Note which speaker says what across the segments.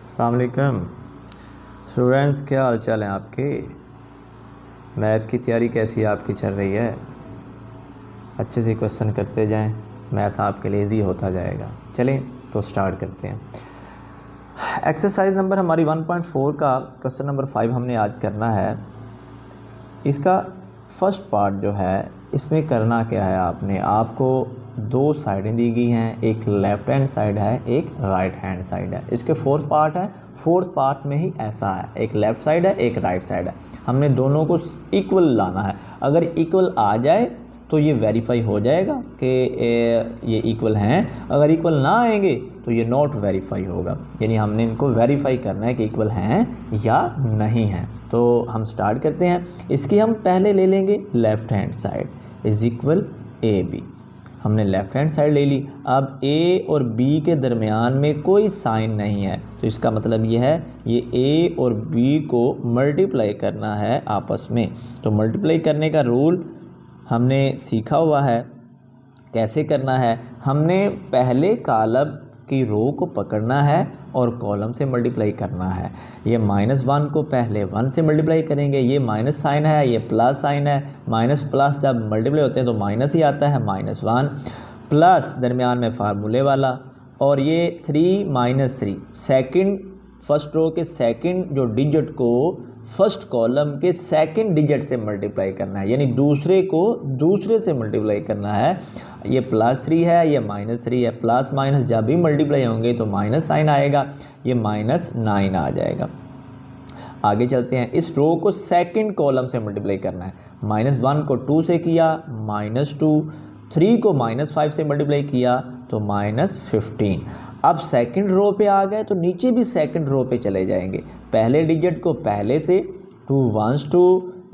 Speaker 1: अस्सलाम वालेकुम स्टूडेंट्स, क्या हाल चाल हैं आपके। मैथ की तैयारी कैसी आपकी चल रही है। अच्छे से क्वेश्चन करते जाएं, मैथ आपके लिए ईजी होता जाएगा। चलें तो स्टार्ट करते हैं। एक्सरसाइज नंबर हमारी 1.4 का क्वेश्चन नंबर 5 हमने आज करना है। इसका फर्स्ट पार्ट जो है, इसमें करना क्या है, आपको दो साइडें दी गई हैं, एक लेफ़्ट हैंड साइड है, एक राइट हैंड साइड है। इसके फोर्थ पार्ट है, फोर्थ पार्ट में ही ऐसा है, एक लेफ़्ट साइड है, एक राइट साइड है। हमने दोनों को इक्वल लाना है। अगर इक्वल आ जाए तो ये वेरीफाई हो जाएगा कि ये इक्वल हैं। अगर इक्वल ना आएंगे तो ये नॉट वेरीफाई होगा, यानी हमने इनको वेरीफाई करना है कि इक्वल हैं या नहीं हैं। तो हम स्टार्ट करते हैं। इसकी हम पहले ले लेंगे left hand side is equal A B. हमने लेफ़्ट हैंड साइड ले ली। अब ए और बी के दरमियान में कोई साइन नहीं है, तो इसका मतलब ये है ये ए और बी को मल्टीप्लाई करना है आपस में। तो मल्टीप्लाई करने का रूल हमने सीखा हुआ है, कैसे करना है। हमने पहले कॉलम की रो को पकड़ना है और कॉलम से मल्टीप्लाई करना है। ये -1 को पहले 1 से मल्टीप्लाई करेंगे, ये माइनस साइन है, ये प्लस साइन है। माइनस प्लस जब मल्टीप्लाई होते हैं तो माइनस ही आता है, -1 प्लस दरमियान में फार्मूले वाला, और ये 3 - 3 सेकंड फर्स्ट रो के सेकंड जो डिजिट को फर्स्ट कॉलम के सेकंड डिजिट से मल्टीप्लाई करना है, यानी दूसरे को दूसरे से मल्टीप्लाई करना है। ये +3 है, ये -3 है, प्लस माइनस जब भी मल्टीप्लाई होंगे तो माइनस साइन आएगा, ये -9 आ जाएगा। आगे चलते हैं। इस रो को सेकंड कॉलम से मल्टीप्लाई करना है। -1 को 2 से किया, -2, 3 को -5 से मल्टीप्लाई किया तो -15। अब सेकंड रो पे आ गए तो नीचे भी सेकंड रो पे चले जाएंगे। पहले डिजिट को पहले से, 2 1s 2,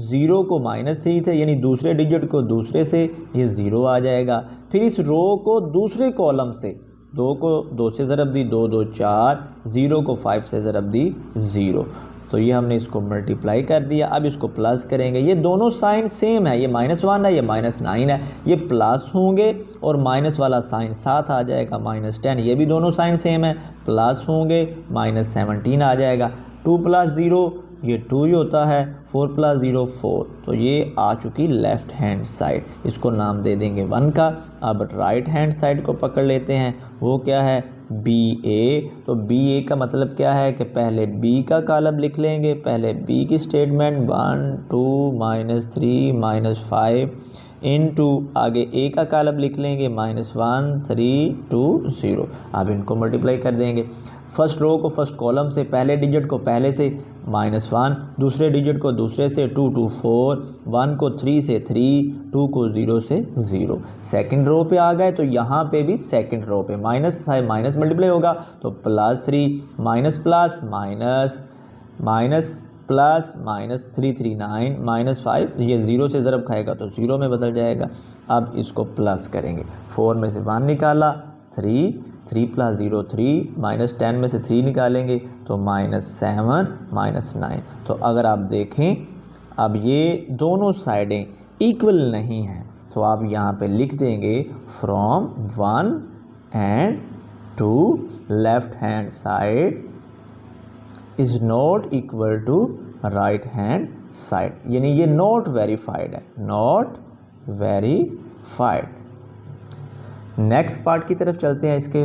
Speaker 1: 0 को -3 थे, यानी दूसरे डिजिट को दूसरे से, ये 0 आ जाएगा। फिर इस रो को दूसरे कॉलम से, 2 को 2 से ज़रब दी, 2 2 4, 0 को 5 से ज़रब दी 0, तो ये हमने इसको मल्टीप्लाई कर दिया। अब इसको प्लस करेंगे, ये दोनों साइन सेम है, ये -1 है, ये -9 है, ये प्लस होंगे और माइनस वाला साइन साथ आ जाएगा, -10। ये भी दोनों साइन सेम है, प्लस होंगे, -17 आ जाएगा। 2 + 0 ये 2 ही होता है, 4 + 0 4, तो ये आ चुकी लेफ़्ट हैंड साइड। इसको नाम दे देंगे 1 का। अब राइट हैंड साइड को पकड़ लेते हैं, वो क्या है, BA। तो BA का मतलब क्या है कि पहले B का कॉलम लिख लेंगे, पहले B की स्टेटमेंट 1 2 -3 -5 इनटू आगे A का कॉलम लिख लेंगे, -1 3 2 0। अब इनको मल्टीप्लाई कर देंगे। फर्स्ट रो को फर्स्ट कॉलम से, पहले डिजिट को पहले से -1, दूसरे डिजिट को दूसरे से, 2 2 4, 1 को 3 से 3, 2 को 0 से 0। सेकंड रो पे आ गए तो यहाँ पे भी सेकंड रो पे -5 माइनस मल्टीप्लाई होगा तो +3 minus plus minus minus plus -339 -5, ये 0 से ज़रब खाएगा तो 0 में बदल जाएगा। अब इसको प्लस करेंगे, 4 में से 1 निकाला, 3 3 + 0 3, -10 में से 3 निकालेंगे तो -7 -9। तो अगर आप देखें अब ये दोनों साइडें इक्वल नहीं हैं, तो आप यहाँ पे लिख देंगे from 1 and 2 left hand side is not equal to right hand side, यानी ये नॉट वेरीफाइड है, नॉट वेरीफाइड। नेक्स्ट पार्ट की तरफ चलते हैं। इसके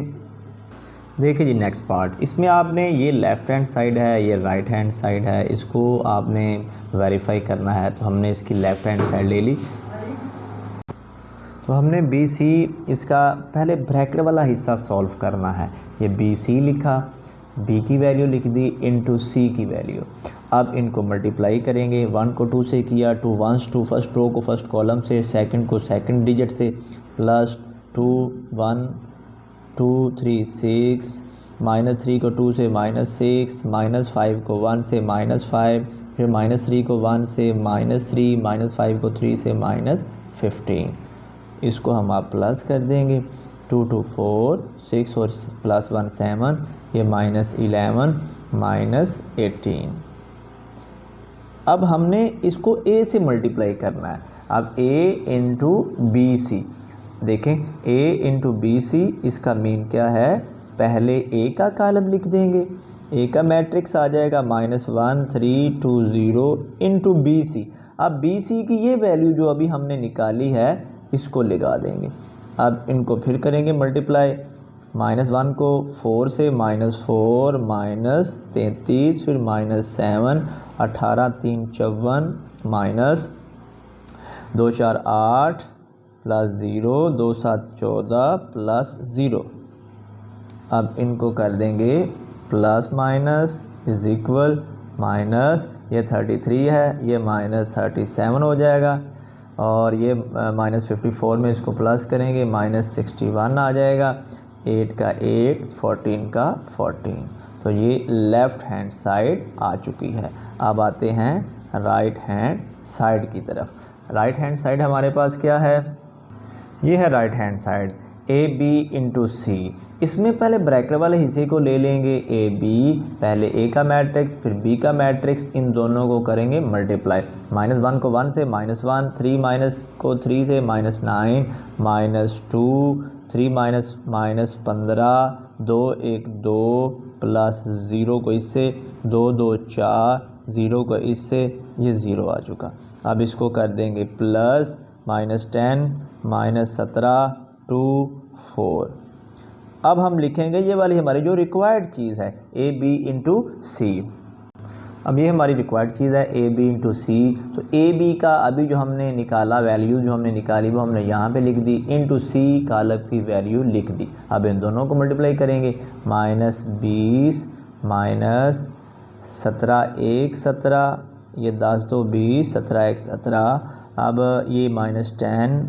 Speaker 1: देखिए जी, नेक्स्ट पार्ट, इसमें आपने ये लेफ़्ट हैंड साइड है, ये राइट हैंड साइड है, इसको आपने वेरीफाई करना है। तो हमने इसकी लेफ़्ट हैंड साइड ले ली। तो हमने BC, इसका पहले ब्रैकेट वाला हिस्सा सॉल्व करना है। ये BC लिखा, B की वैल्यू लिख दी इनटू C की वैल्यू। अब इनको मल्टीप्लाई करेंगे, 1 को 2 से किया, 2 1s 2, फर्स्ट रो को फर्स्ट कॉलम से, सेकंड को सेकंड डिजिट से, +2 1 2 3 6, -3 को 2 से -6, -5 को 1 से -5, फिर -3 को 1 से -3, -5 को 3 से -15। इसको हम आप प्लस कर देंगे, 2 2 4 6 और +1 7, ये -11 -18। अब हमने इसको A से मल्टीप्लाई करना है। अब A इंटू BC, देखें A इंटू BC, इसका मीन क्या है, पहले ए का कॉलम लिख देंगे, ए का मैट्रिक्स आ जाएगा -1 3 2 0 इंटू बी सी। अब बी सी की ये वैल्यू जो अभी हमने निकाली है इसको लगा देंगे। अब इनको फिर करेंगे मल्टीप्लाई, -1 को 4 से -4 -33 फिर -7 18 3 54 -2 4 8 प्लस 0 2 7 14 प्लस 0। अब इनको कर देंगे plus minus is equal minus, ये 33 है ये -37 हो जाएगा, और ये -54 में इसको प्लस करेंगे -61 आ जाएगा, 8 का 8 14 का 14। तो ये लेफ़्ट हैंड साइड आ चुकी है। अब आते हैं राइट हैंड साइड की तरफ। राइट हैंड साइड हमारे पास क्या है, ये है right hand side A B into C. इसमें पहले ब्रैकेट वाले हिस्से को ले लेंगे ए बी, पहले ए का मैट्रिक्स फिर बी का मैट्रिक्स, इन दोनों को करेंगे मल्टीप्लाई। -1 को 1 से -1, 3 माइनस को 3 से -9 -2 3 -15 2 1 2 प्लस 0 को इससे 2 2 4 0 को इससे, ये 0 आ चुका। अब इसको कर देंगे प्लस -10 -17 2 4। अब हम लिखेंगे ये वाली हमारी जो रिक्वायर्ड चीज़ है ए बी इंटू सी। अब ये हमारी रिक्वायर्ड चीज़ है ए बी इंटू सी। तो ए बी का अभी जो हमने निकाला वैल्यू जो हमने निकाली वो हमने यहाँ पे लिख दी, इंटू सी कॉलम की वैल्यू लिख दी। अब इन दोनों को मल्टीप्लाई करेंगे, -20 -17 1 17, ये 10 2 20 17 1 17। अब ये -10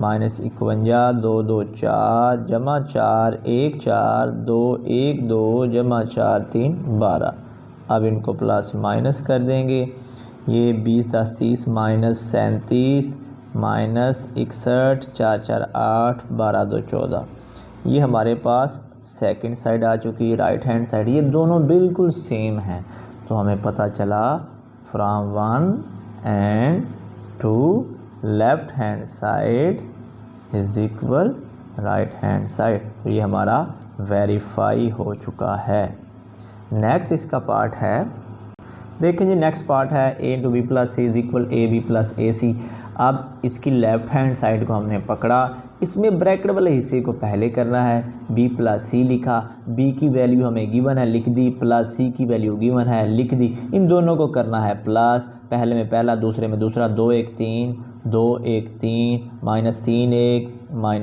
Speaker 1: -51 2 2 4 जमा 4 1 4 2 1 2 जमा 4 3 12। अब इनको प्लस माइनस कर देंगे, ये 20 10 30 -37 -61 4 4 8 12 2 14। ये हमारे पास सेकंड साइड आ चुकी है, राइट हैंड साइड। ये दोनों बिल्कुल सेम हैं, तो हमें पता चला from 1 and 2 left hand side is equal right hand side. तो ये हमारा वेरीफाई हो चुका है। नेक्स्ट इसका पार्ट है, देखिए जी नेक्स्ट पार्ट है A into B plus C is equal A B plus A C. अब इसकी लेफ्ट हैंड साइड को हमने पकड़ा, इसमें ब्रैकेट वाले हिस्से को पहले करना है, बी प्लस सी लिखा, बी की वैल्यू हमें गिवन है लिख दी, प्लस सी की वैल्यू गिवन है लिख दी। इन दोनों को करना है प्लस, पहले में पहला दूसरे में दूसरा, 2 1 3 2 1 3 -3 1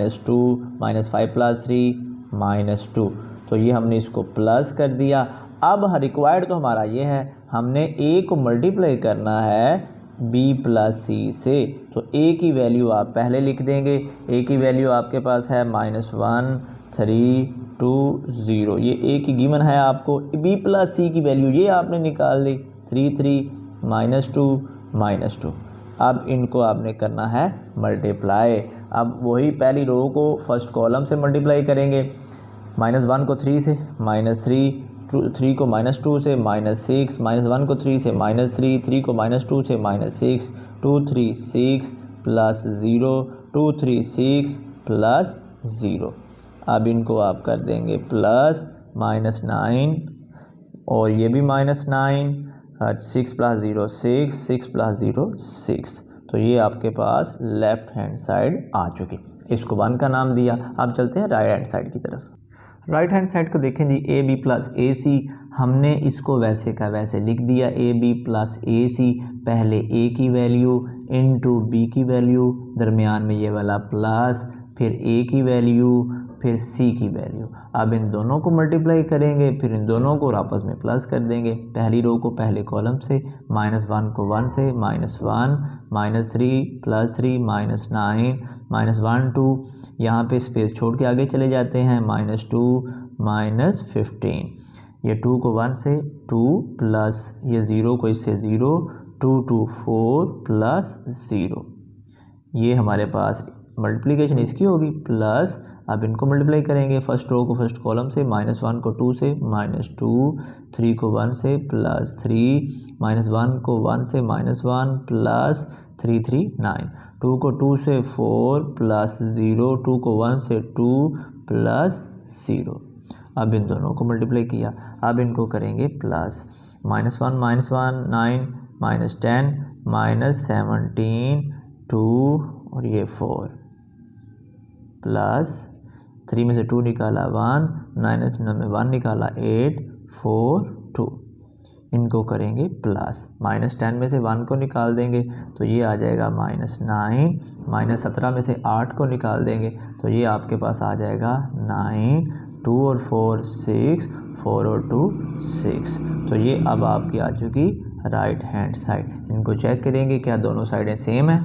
Speaker 1: -2 -5 + 3 -2। तो ये हमने इसको प्लस कर दिया। अब रिक्वायर्ड तो हमारा ये है, हमने ए को मल्टीप्लाई करना है बी प्लस सी से। तो ए की वैल्यू आप पहले लिख देंगे, ए की वैल्यू आपके पास है -1 3 2 0। ये ए की गिवन है आपको, बी प्लस सी की वैल्यू ये आपने निकाल दी 3 3 -2 -2। अब इनको आपने करना है मल्टीप्लाई। अब वही पहली रो को फर्स्ट कॉलम से मल्टीप्लाई करेंगे, -1 को 3 से -3, 3 को -2 से -6, -1 को 3 से -3, 3 को -2 से -6, 2 3 6 प्लस 0 2 3 6 प्लस 0। अब इनको आप कर देंगे प्लस -9 और ये भी -9, 6 + 0 6 6 + 0 6। तो ये आपके पास लेफ़्ट हैंड साइड आ चुकी। इसको 1 का नाम दिया। अब चलते हैं राइट हैंड साइड की तरफ। राइट हैंड साइड को देखें जी, ए बी प्लस ए सी, हमने इसको वैसे का वैसे लिख दिया, ए बी प्लस ए सी। पहले ए की वैल्यू इनटू बी की वैल्यू, दरमियान में ये वाला प्लस, फिर ए की वैल्यू फिर सी की वैल्यू। अब इन दोनों को मल्टीप्लाई करेंगे, फिर इन दोनों को आपस में प्लस कर देंगे। पहली रो को पहले कॉलम से, -1 को 1 से, -1 -3 + 3 -9 -1 2, यहाँ पे स्पेस छोड़ के आगे चले जाते हैं, -2 -15। ये 2 को 1 से 2 प्लस ये 0 को इससे 0 2 2 4 प्लस 0। ये हमारे पास मल्टीप्लिकेशन इसकी होगी प्लस, अब इनको मल्टीप्लाई करेंगे, फर्स्ट रो को फर्स्ट कॉलम से, -1 को 2 से, -2, 3 को 1 से, +3, -1 को 1 से, -1 प्लस 3 3 9, 2 को 2 से 4 प्लस 0, 2 को 1 से 2 प्लस 0। अब इन दोनों को मल्टीप्लाई किया, अब इनको करेंगे प्लस, -1 -1 9, -10 -17 2 और ये 4 प्लस 3 में से 2 निकाला 1, 9 में 1 निकाला 8 4 2, इनको करेंगे प्लस, -10 में से 1 को निकाल देंगे तो ये आ जाएगा -9, -17 में से 8 को निकाल देंगे तो ये आपके पास आ जाएगा 9, 2 और 4 6, 4 और 2 6। तो ये अब आपकी आ चुकी राइट हैंड साइड। इनको चेक करेंगे क्या दोनों साइडें सेम है।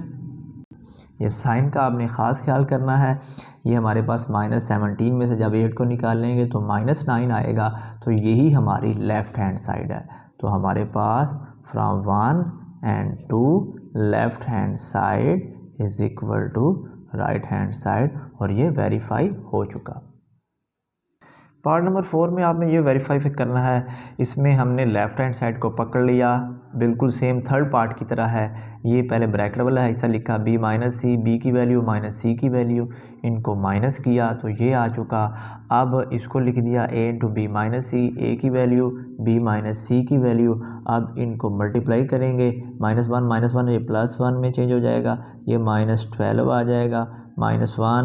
Speaker 1: ये साइन का आपने ख़ास ख्याल करना है। ये हमारे पास -17 में से जब 8 को निकालेंगे तो -9 आएगा, तो यही हमारी लेफ़्ट हैंड साइड है। तो हमारे पास from 1 and 2 left hand side is equal to right hand side, और ये वेरीफाई हो चुका। पार्ट नंबर 4 में आपने ये वेरीफाई करना है। इसमें हमने लेफ़्ट हैंड साइड को पकड़ लिया, बिल्कुल सेम थर्ड पार्ट की तरह है। ये पहले ब्रैकेट वाला है, ऐसा लिखा b - c, b की वैल्यू -c की वैल्यू, इनको माइनस किया तो ये आ चुका। अब इसको लिख दिया a × b - c, a की वैल्यू b - c की वैल्यू। अब इनको मल्टीप्लाई करेंगे, -1 -1 ये +1 में चेंज हो जाएगा, ये -12 आ जाएगा, -1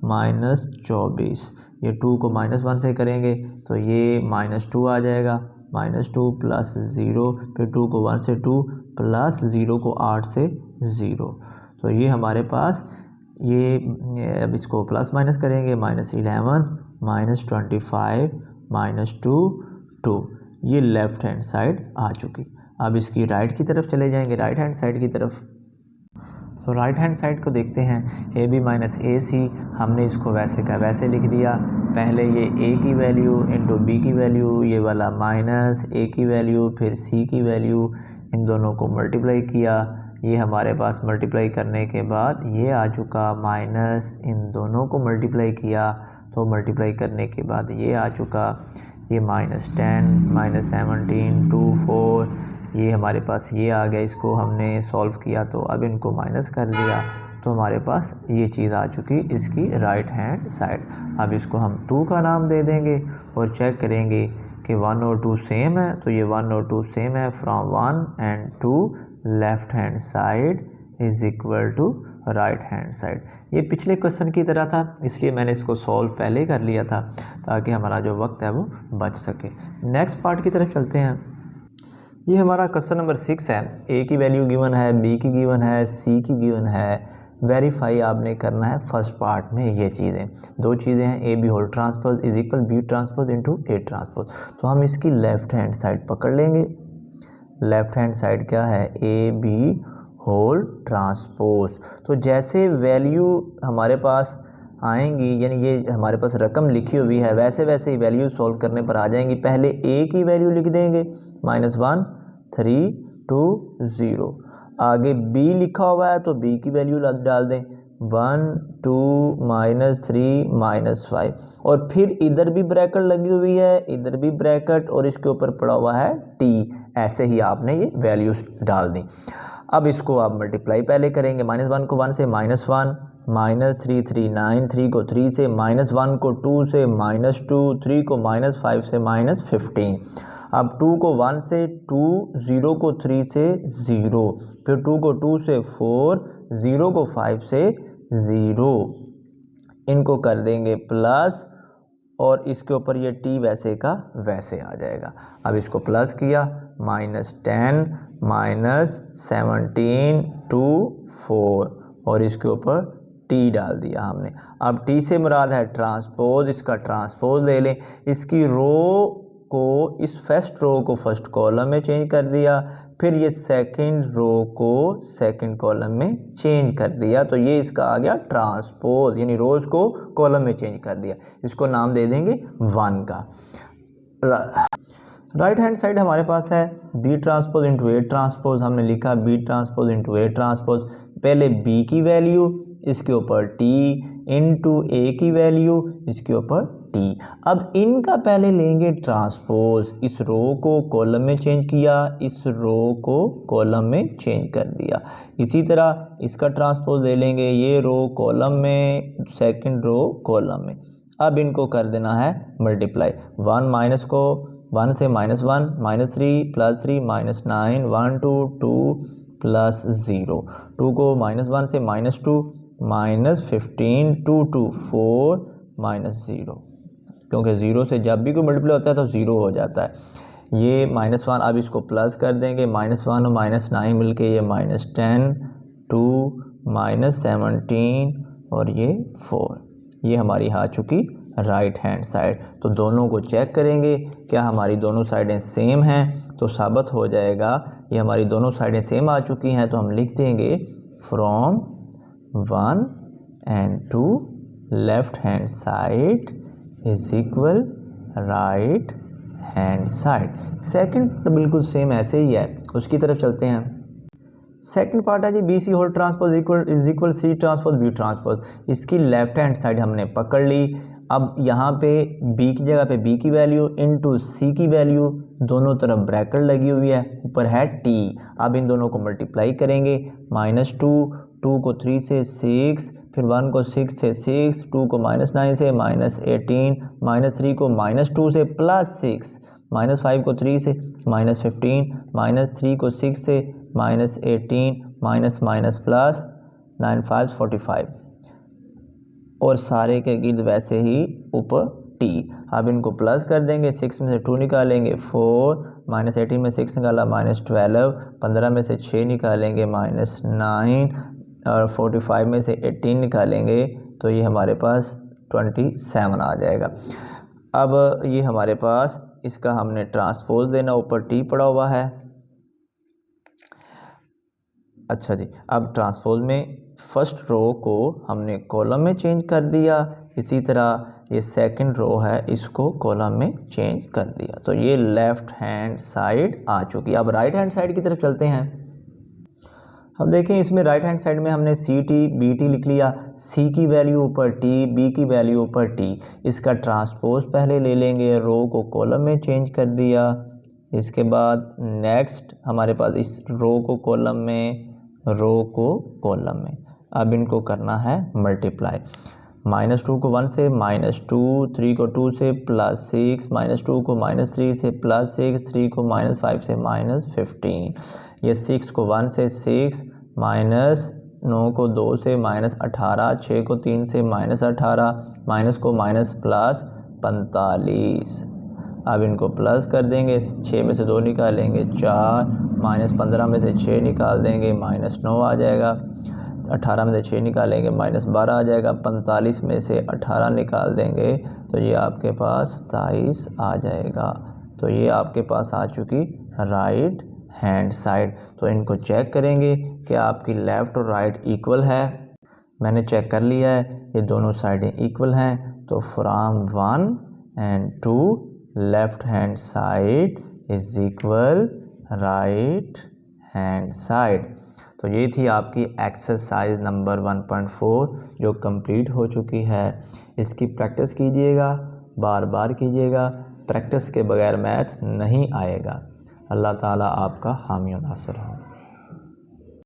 Speaker 1: -24, ये 2 को -1 से करेंगे तो ये -2 आ जाएगा, -2 प्लस 0, फिर 2 को 1 से 2 प्लस 0 को 8 से 0। तो ये हमारे पास ये अब इसको प्लस माइनस करेंगे, -11 -25 -2 2, ये लेफ़्ट हैंड साइड आ चुकी। अब इसकी राइट की तरफ चले जाएंगे, राइट हैंड साइड की तरफ। तो राइट हैंड साइड को देखते हैं, AB - AC, हमने इसको वैसे का वैसे लिख दिया। पहले ये A की वैल्यू इंटू B की वैल्यू, ये वाला माइनस A की वैल्यू फिर C की वैल्यू, इन दोनों को मल्टीप्लाई किया। ये हमारे पास मल्टीप्लाई करने के बाद ये आ चुका, माइनस इन दोनों को मल्टीप्लाई किया तो मल्टीप्लाई करने के बाद ये आ चुका, ये -10 -17 2 4, ये हमारे पास ये आ गया। इसको हमने सॉल्व किया तो अब इनको माइनस कर दिया तो हमारे पास ये चीज़ आ चुकी इसकी राइट हैंड साइड। अब इसको हम 2 का नाम दे देंगे और चेक करेंगे कि 1 और 2 सेम है, तो ये 1 और 2 सेम है। From 1 and 2 left hand side is equal to right hand side. ये पिछले क्वेश्चन की तरह था, इसलिए मैंने इसको सॉल्व पहले कर लिया था ताकि हमारा जो वक्त है वो बच सके। नेक्स्ट पार्ट की तरफ चलते हैं। ये हमारा क्वेश्चन नंबर 6 है। A की वैल्यू गिवन है, B की गिवन है, C की गिवन है। वेरीफाई आपने करना है फर्स्ट पार्ट में ये चीज़ें, दो चीज़ें हैं, AB whole transpose is equal B transpose into A transpose. तो हम इसकी लेफ़्ट हैंड साइड पकड़ लेंगे। लेफ़्ट हैंड साइड क्या है, AB होल ट्रांसपोज। तो जैसे वैल्यू हमारे पास आएंगी, यानी ये हमारे पास रकम लिखी हुई है, वैसे वैसे ही वैल्यू सॉल्व करने पर आ जाएंगी। पहले A की वैल्यू लिख देंगे, -1 3 2 0। आगे B लिखा हुआ है तो B की वैल्यू डाल दें, 1 2 -3 -5, और फिर इधर भी ब्रैकेट लगी हुई है, इधर भी ब्रैकेट, और इसके ऊपर पड़ा हुआ है T। ऐसे ही आपने ये वैल्यूज डाल दी। अब इसको आप मल्टीप्लाई पहले करेंगे, -1 को 1 से -1, -3 3 9, 3 को 3 से, -1 को 2 से, -2, 3 को -5 से -15। अब 2 को 1 से 2, 0 को 3 से 0, फिर 2 को 2 से 4, 0 को 5 से 0, इनको कर देंगे प्लस, और इसके ऊपर ये T वैसे का वैसे आ जाएगा। अब इसको प्लस किया, -10 -17 2 4, और इसके ऊपर T डाल दिया हमने। अब T से मुराद है ट्रांसपोज, इसका ट्रांसपोज ले लें। इसकी रो को, इस फर्स्ट रो को फर्स्ट कॉलम में चेंज कर दिया, फिर ये सेकंड रो को सेकंड कॉलम में चेंज कर दिया, तो ये इसका आ गया ट्रांसपोज, यानी रोज को कॉलम में चेंज कर दिया। इसको नाम दे देंगे 1 का। राइट हैंड साइड हमारे पास है B transpose into A transpose, हमने लिखा B transpose into A transpose. पहले B की वैल्यू इसके ऊपर t इंटू a की वैल्यू इसके ऊपर t। अब इनका पहले लेंगे ट्रांसपोज, इस रो को कॉलम में चेंज किया, इस रो को कॉलम में चेंज कर दिया। इसी तरह इसका ट्रांसपोज ले लेंगे, ये रो कॉलम में, सेकंड रो कॉलम में। अब इनको कर देना है मल्टीप्लाई, 1 माइनस को 1 से -1 -3 +3 -9 1 2 2 प्लस 0, 2 को -1 से -2 -15 2 2 4 -0, क्योंकि 0 से जब भी कोई मल्टीप्लाई होता है तो 0 हो जाता है। ये -1, अब इसको प्लस कर देंगे, -1 और -9 मिलके ये -10 2 -17 और ये 4। ये हमारी आ चुकी राइट हैंड साइड। तो दोनों को चेक करेंगे क्या हमारी दोनों साइडें सेम हैं, तो साबित हो जाएगा ये हमारी दोनों साइडें सेम आ चुकी हैं। तो हम लिख देंगे from 1 and 2 left hand side is equal right hand side. Second बिल्कुल सेम ऐसे ही है, उसकी तरफ चलते हैं। सेकंड पार्ट है G B C whole transpose is equal C transpose B transpose. इसकी लेफ्ट हैंड साइड हमने पकड़ ली। अब यहाँ पे b की जगह पे b की वैल्यू इंटू सी की वैल्यू, दोनों तरफ ब्रैकेट लगी हुई है, ऊपर है t। अब इन दोनों को मल्टीप्लाई करेंगे, -2 2 को 3 से 6, फिर 1 को 6 से 6, 2 को -9 से -18, -3 को -2 से +6, -5 को 3 से -15, -3 को 6 से -18, माइनस प्लस 9 5 45, और सारे के गिर्द वैसे ही ऊपर t। अब इनको प्लस कर देंगे, 6 में से 2 निकालेंगे 4, -18 में 6 निकाला -12, 15 में से 6 निकालेंगे -9, और 45 में से 18 निकालेंगे तो ये हमारे पास 27 आ जाएगा। अब ये हमारे पास इसका हमने ट्रांसपोज देना, ऊपर t पड़ा हुआ है। अच्छा जी, अब ट्रांसपोज में फर्स्ट रो को हमने कॉलम में चेंज कर दिया, इसी तरह ये सेकंड रो है इसको कॉलम में चेंज कर दिया। तो ये लेफ्ट हैंड साइड आ चुकी। अब राइट हैंड साइड की तरफ चलते हैं। अब देखें इसमें राइट हैंड साइड में हमने सी टी बी टी लिख लिया, सी की वैल्यू ऊपर टी, बी की वैल्यू ऊपर टी। इसका ट्रांसपोज पहले ले लेंगे, रो को कॉलम में चेंज कर दिया। इसके बाद नेक्स्ट हमारे पास इस रो को कॉलम में, रो को कॉलम में। अब इनको करना है मल्टीप्लाई, -2 को 1 से -2, 3 को 2 से +6, -2 को -3 से +6, 3 को -5 से -15, ये 6 को 1 से 6, -9 को 2 से -18, 6 को 3 से -18, माइनस को माइनस प्लस 45। अब इनको प्लस कर देंगे, 6 में से 2 निकालेंगे 4, -15 में से 6 निकाल देंगे -9 आ जाएगा, 18 में से 6 निकालेंगे -12 आ जाएगा, 45 में से 18 निकाल देंगे तो ये आपके पास 27 आ जाएगा। तो ये आपके पास आ चुकी राइट हैंड साइड। तो इनको चेक करेंगे कि आपकी लेफ़्ट और राइट इक्वल है। मैंने चेक कर लिया है, ये दोनों साइडें इक्वल हैं। तो from 1 and 2 left hand side is equal right hand side. तो ये थी आपकी एक्सरसाइज नंबर 1.4 जो कंप्लीट हो चुकी है। इसकी प्रैक्टिस कीजिएगा, बार बार कीजिएगा, प्रैक्टिस के बगैर मैथ नहीं आएगा। अल्लाह ताला आपका हामी और नासिर हो।